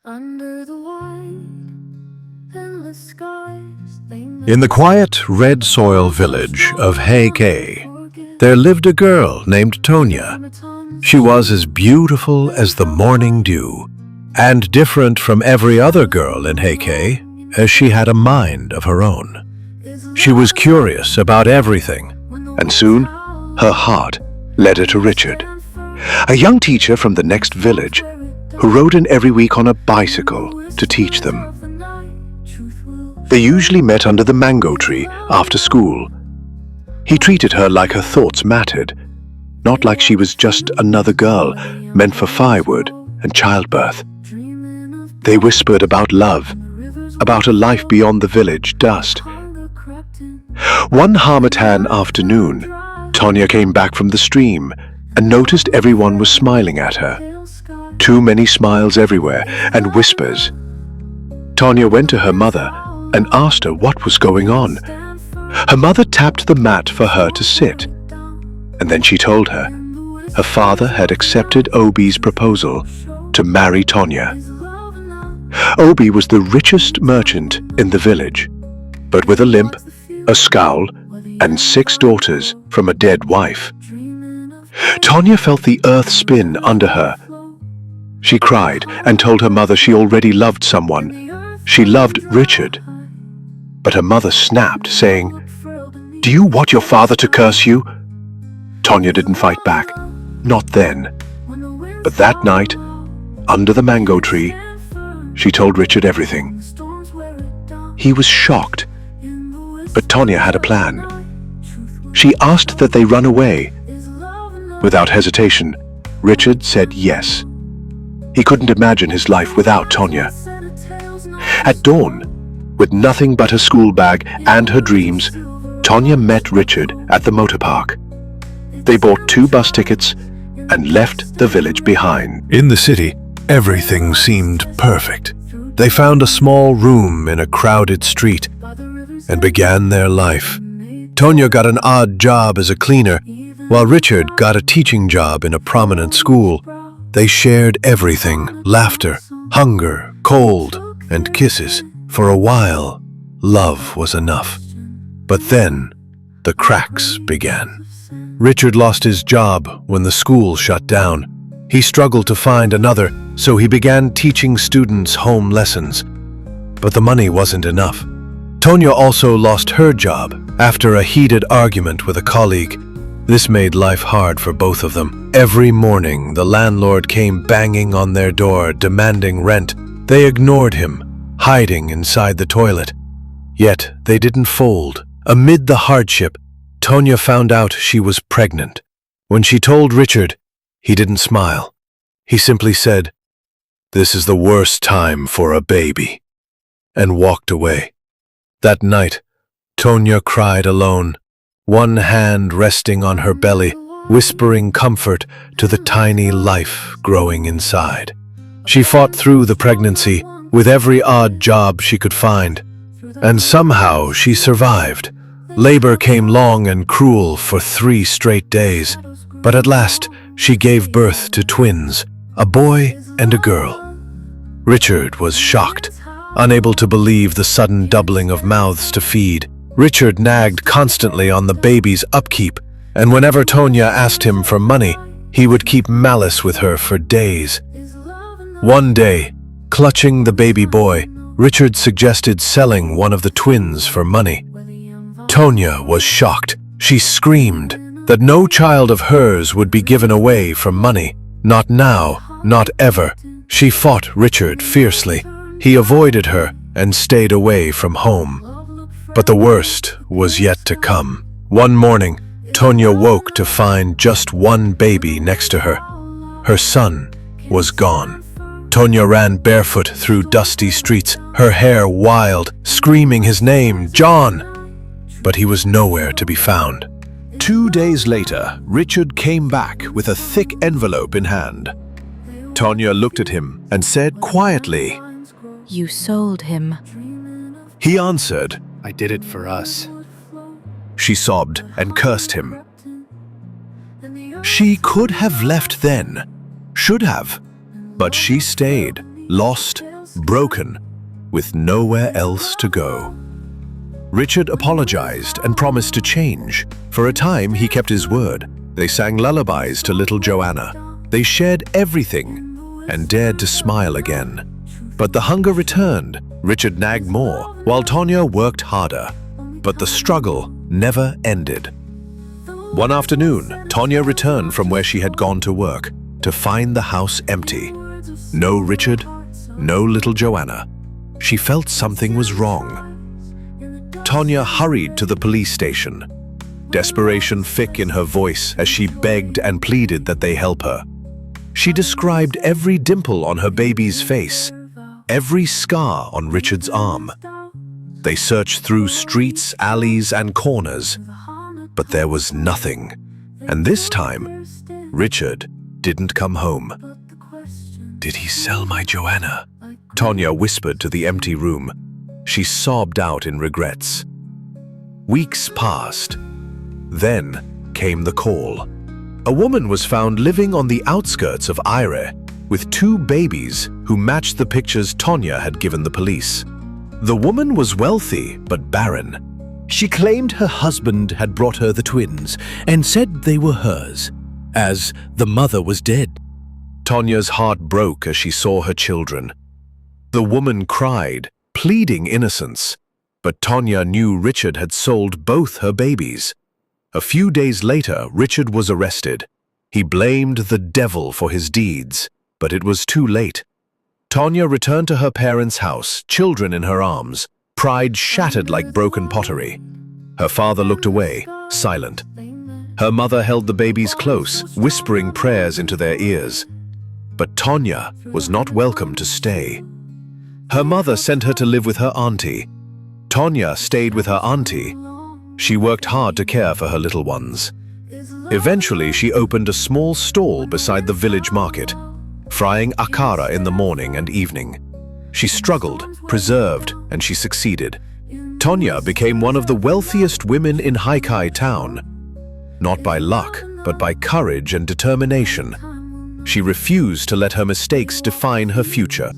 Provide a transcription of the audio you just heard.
Under the white, endless skies, In the quiet, red soil village of Heike, there lived a girl named Tonia. She was as beautiful as the morning dew, and different from every other girl in Heike, as she had a mind of her own. She was curious about everything, and soon her heart led her to Richard, a young teacher from the next village who rode in every week on a bicycle to teach them. They usually met under the mango tree after school. He treated her like her thoughts mattered, not like she was just another girl meant for firewood and childbirth. They whispered about love, about a life beyond the village dust. One Harmattan afternoon, Tonia came back from the stream and noticed everyone was smiling at her. Too many smiles everywhere and whispers. Tonia went to her mother and asked her what was going on. Her mother tapped the mat for her to sit, and then she told her her father had accepted Obi's proposal to marry Tonia. Obi was the richest merchant in the village, but with a limp, a scowl, and 6 daughters from a dead wife. Tonia felt the earth spin under her. She cried and told her mother she already loved someone. She loved Richard. But her mother snapped, saying, "Do you want your father to curse you?" Tonia didn't fight back, not then. But that night, under the mango tree, she told Richard everything. He was shocked, but Tonia had a plan. She asked that they run away. Without hesitation, Richard said yes. He couldn't imagine his life without Tonia. At dawn, with nothing but her school bag and her dreams, Tonia met Richard at the motor park. They bought 2 bus tickets and left the village behind. In the city, everything seemed perfect. They found a small room in a crowded street and began their life. Tonia got an odd job as a cleaner, while Richard got a teaching job in a prominent school. They shared everything: laughter, hunger, cold, and kisses. For a while, love was enough. But then, the cracks began. Richard lost his job when the school shut down. He struggled to find another, so he began teaching students home lessons. But the money wasn't enough. Tonia also lost her job after a heated argument with a colleague. This made life hard for both of them. Every morning, the landlord came banging on their door, demanding rent. They ignored him, hiding inside the toilet. Yet they didn't fold. Amid the hardship, Tonia found out she was pregnant. When she told Richard, he didn't smile. He simply said, "This is the worst time for a baby," and walked away. That night, Tonia cried alone, one hand resting on her belly, whispering comfort to the tiny life growing inside. She fought through the pregnancy with every odd job she could find, and somehow she survived. Labor came long and cruel for 3 straight days, but at last she gave birth to twins, a boy and a girl. Richard was shocked, unable to believe the sudden doubling of mouths to feed. Richard nagged constantly on the baby's upkeep, and whenever Tonia asked him for money, he would keep malice with her for days. One day, clutching the baby boy, Richard suggested selling one of the twins for money. Tonia was shocked. She screamed that no child of hers would be given away for money. Not now, not ever. She fought Richard fiercely. He avoided her and stayed away from home. But the worst was yet to come. One morning, Tonia woke to find just one baby next to her. Her son was gone. Tonia ran barefoot through dusty streets, her hair wild, screaming his name, "John!" But he was nowhere to be found. 2 days later, Richard came back with a thick envelope in hand. Tonia looked at him and said quietly, "You sold him." He answered, "I did it for us." She sobbed and cursed him. She could have left then, should have, but she stayed, lost broken, with nowhere else to go. Richard apologized and promised to change. For a time, he kept his word. They sang lullabies to little Joanna. They shared everything and dared to smile again. But the hunger returned. Richard nagged more, while Tonia worked harder. But the struggle never ended. One afternoon, Tonia returned from where she had gone to work to find the house empty. No Richard, no little Joanna. She felt something was wrong. Tonia hurried to the police station, desperation thick in her voice as she begged and pleaded that they help her. She described every dimple on her baby's face, every scar on Richard's arm. They searched through streets, alleys, and corners, but there was nothing. And this time, Richard didn't come home. "Did he sell my Joanna?" Tonia whispered to the empty room. She sobbed out in regrets. Weeks passed. Then came the call. A woman was found living on the outskirts of Aire with 2 babies who matched the pictures Tonia had given the police. The woman was wealthy but barren. She claimed her husband had brought her the twins and said they were hers, as the mother was dead. Tonia's heart broke as she saw her children. The woman cried, pleading innocence, but Tonia knew Richard had sold both her babies. A few days later, Richard was arrested. He blamed the devil for his deeds, but it was too late. Tonia returned to her parents' house, children in her arms, pride shattered like broken pottery. Her father looked away, silent. Her mother held the babies close, whispering prayers into their ears. But Tonia was not welcome to stay. Her mother sent her to live with her auntie. Tonia stayed with her auntie. She worked hard to care for her little ones. Eventually, she opened a small stall beside the village market, frying akara in the morning and evening. She struggled, persevered, and she succeeded. Tonia became one of the wealthiest women in Haikai town. Not by luck, but by courage and determination. She refused to let her mistakes define her future.